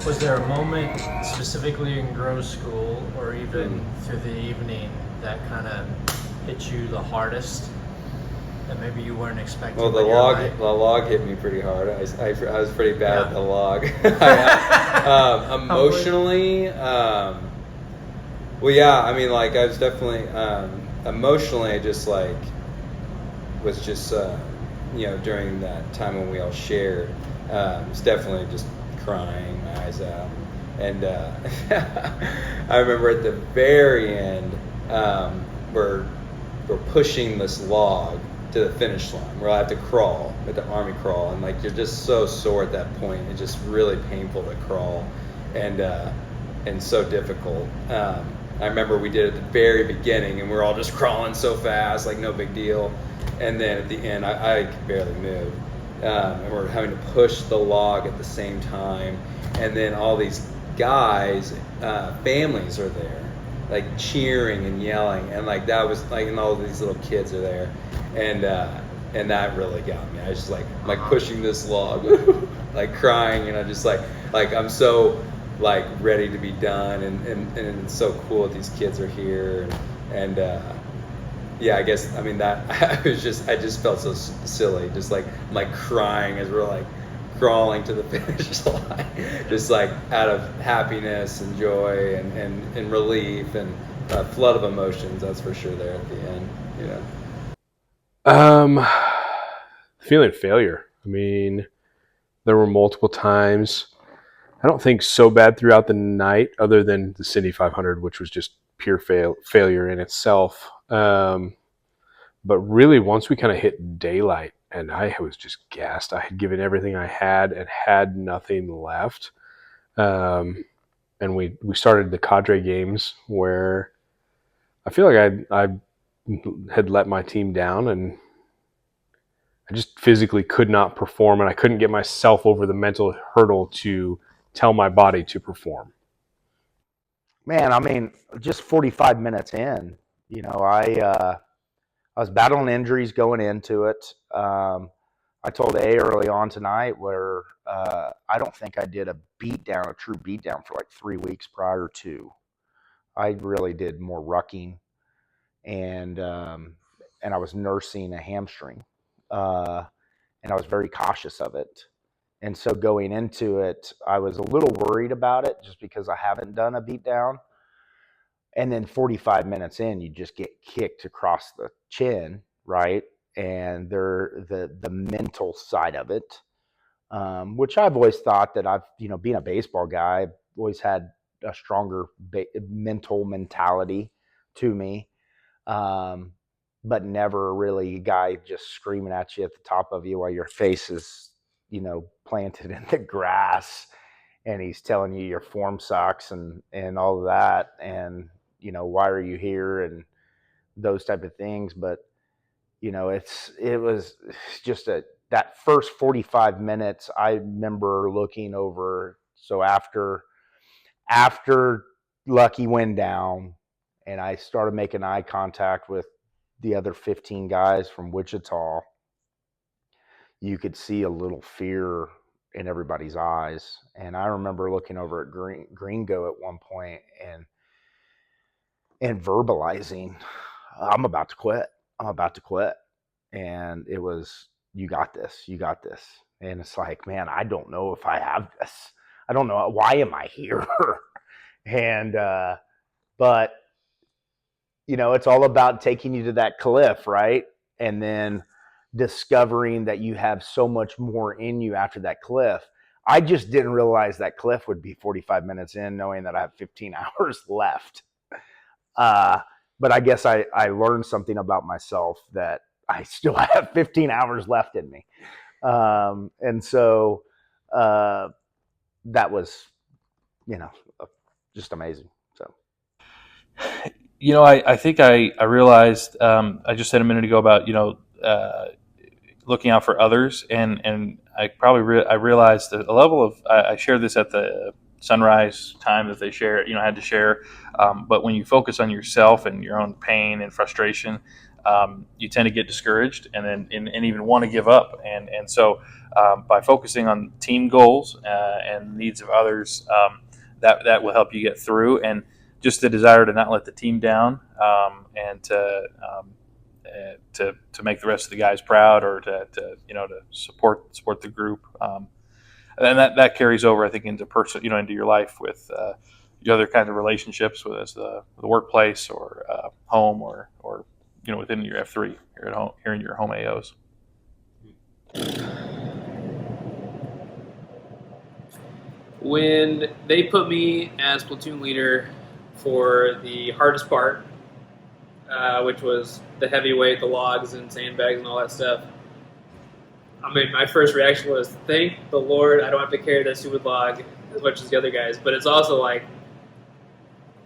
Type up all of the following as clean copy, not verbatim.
Was there a moment specifically in Grow School or even through the evening that kind of hit you the hardest that maybe you weren't expecting? Well, the log hit me pretty hard. I was pretty bad at the log. Emotionally, well, yeah. I mean, like I was definitely emotionally. I just like was just during that time when we all shared, was definitely just crying my eyes out. And I remember at the very end, we're pushing this log to the finish line where I have to crawl at the Army crawl, and like you're just so sore at that point. It's just really painful to crawl, and so difficult. I remember we did it at the very beginning, and we're all just crawling so fast, like no big deal. And then at the end, I could barely move, and we're having to push the log at the same time. And then all these guys, families are there, like cheering and yelling, and like that was like, and all these little kids are there, and that really got me. I was just like pushing this log, like crying, and I'm just like I'm so like ready to be done, and it's so cool that these kids are here, and yeah, I guess I mean that I just felt so silly, just like I'm like crying as we're like crawling to the finish line, just like out of happiness and joy and relief and a flood of emotions, that's for sure, there at the end, Feeling failure. I mean, there were multiple times. I don't think so bad throughout the night, other than the Cindy 500, which was just pure failure in itself. But really, once we kind of hit daylight, and I was just gassed. I had given everything I had and had nothing left. And we started the cadre games where I feel like I had let my team down, and I just physically could not perform, and I couldn't get myself over the mental hurdle to tell my body to perform. Man, I mean, just 45 minutes in, I was battling injuries going into it. I told A early on tonight where I don't think I did a true beatdown for like 3 weeks prior to. I really did more rucking, and I was nursing a hamstring, and I was very cautious of it. And so going into it, I was a little worried about it just because I haven't done a beatdown. And then 45 minutes in, you just get kicked across the chin, right? And the mental side of it, which I've always thought that being a baseball guy, I've always had a stronger mentality to me, but never really a guy just screaming at you at the top of you while your face is, planted in the grass, and he's telling you your form sucks and all of that, and why are you here, and those type of things. But it was just that first 45 minutes. I remember looking over. So after Lucky went down, and I started making eye contact with the other 15 guys from Wichita, you could see a little fear in everybody's eyes. And I remember looking over at Gringo at one point and verbalizing, I'm about to quit. And it was, you got this. And it's like, man, I don't know if I have this. I don't know. Why am I here? And, but, it's all about taking you to that cliff, right? And then discovering that you have so much more in you after that cliff. I just didn't realize that cliff would be 45 minutes in, knowing that I have 15 hours left. But I guess I learned something about myself, that I still have 15 hours left in me. And so that was, just amazing. So. I think I realized, I just said a minute ago about, looking out for others. And I probably I realized a level of, I shared this at the sunrise time that they share, had to share. But when you focus on yourself and your own pain and frustration, you tend to get discouraged and even want to give up. And so by focusing on team goals and needs of others, that will help you get through. And just the desire to not let the team down, and to make the rest of the guys proud, or to support the group. And that carries over, I think, into into your life with your other kinds of relationships, whether it's the workplace or home, or within your F3 here at home, here in your home AOs. When they put me as platoon leader for the hardest part, which was the heavyweight, the logs and sandbags and all that stuff, I mean, my first reaction was, thank the Lord I don't have to carry that stupid log as much as the other guys. But it's also like,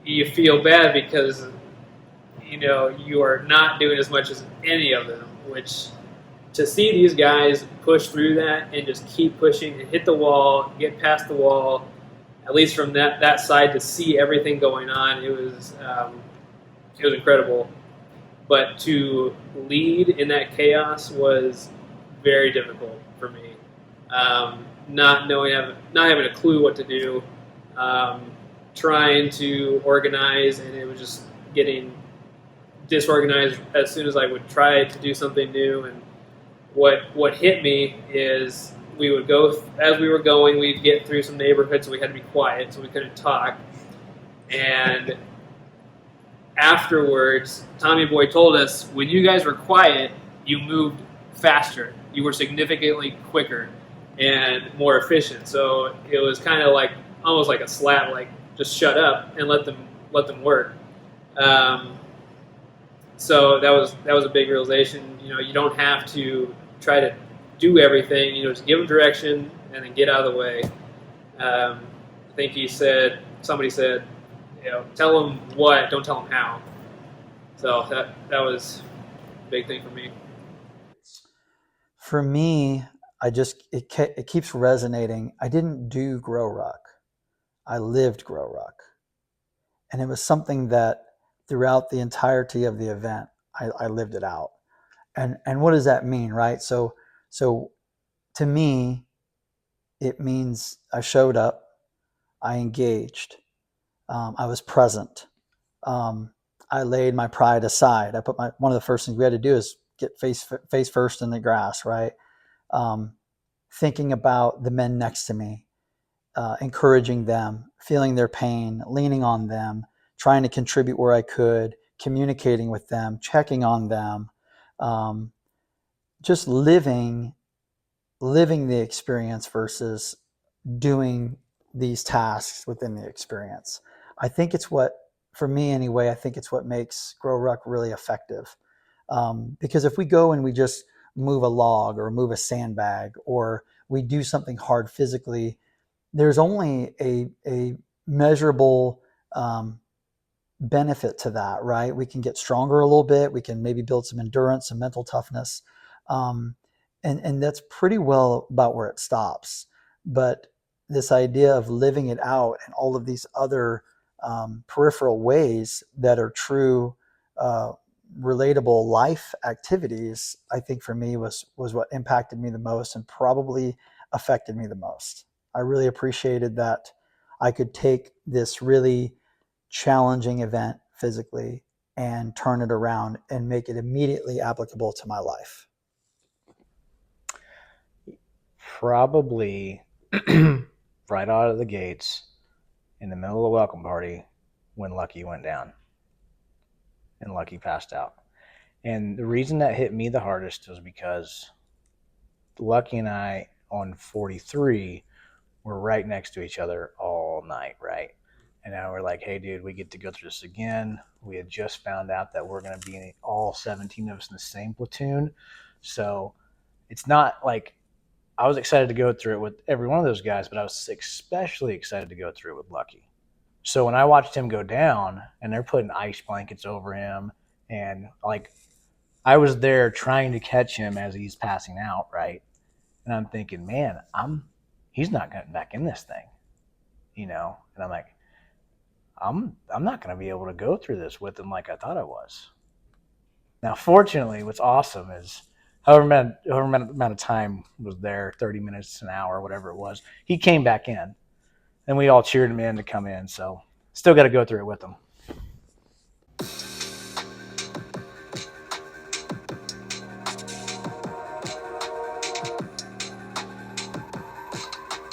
you feel bad because, you are not doing as much as any of them, which to see these guys push through that and just keep pushing and hit the wall, get past the wall, at least from that side, to see everything going on, it was incredible. But to lead in that chaos was very difficult for me. Not having a clue what to do, trying to organize, and it was just getting disorganized as soon as I would try to do something new. And what hit me is we would go, as we were going, we'd get through some neighborhoods, so we had to be quiet, so we couldn't talk. And afterwards, Tommy Boy told us, when you guys were quiet, you moved faster. You were significantly quicker and more efficient. So it was kind of like, almost like a slap, like, just shut up and let them work. So that was a big realization. You don't have to try to do everything. Just give them direction and then get out of the way. I think somebody said, tell them what, don't tell them how. So that was a big thing for me. For me, it keeps resonating. I didn't do GROWRUCK. I lived GROWRUCK. And it was something that throughout the entirety of the event, I lived it out. And what does that mean, right? So to me, it means I showed up, I engaged, I was present. I laid my pride aside. One of the first things we had to do is get face first in the grass, right? Thinking about the men next to me, encouraging them, feeling their pain, leaning on them, trying to contribute where I could, communicating with them, checking on them, just living the experience versus doing these tasks within the experience. I think it's for me anyway, I think it's what makes GROWRUCK really effective. Because if we go and we just move a log or move a sandbag or we do something hard physically, there's only a measurable benefit to that, right? We can get stronger a little bit. We can maybe build some endurance, some mental toughness. And that's pretty well about where it stops. But this idea of living it out and all of these other peripheral ways that are true, relatable life activities, I think for me was what impacted me the most and probably affected me the most. I really appreciated that I could take this really challenging event physically and turn it around and make it immediately applicable to my life. Probably right out of the gates in the middle of the welcome party when Lucky went down and Lucky passed out. And the reason that hit me the hardest was because Lucky and I on 43 were right next to each other all night, right? And now we're like, hey, dude, we get to go through this again. We had just found out that we're going to be all 17 of us in the same platoon. So it's not like I was excited to go through it with every one of those guys, but I was especially excited to go through it with Lucky. So when I watched him go down and they're putting ice blankets over him and like I was there trying to catch him as he's passing out, right? And I'm thinking, man, he's not getting back in this thing, And I'm like, I'm not going to be able to go through this with him like I thought I was. Now, fortunately, what's awesome is however amount of time was there, 30 minutes, an hour, whatever it was, he came back in. And we all cheered him in to come in. So still got to go through it with him.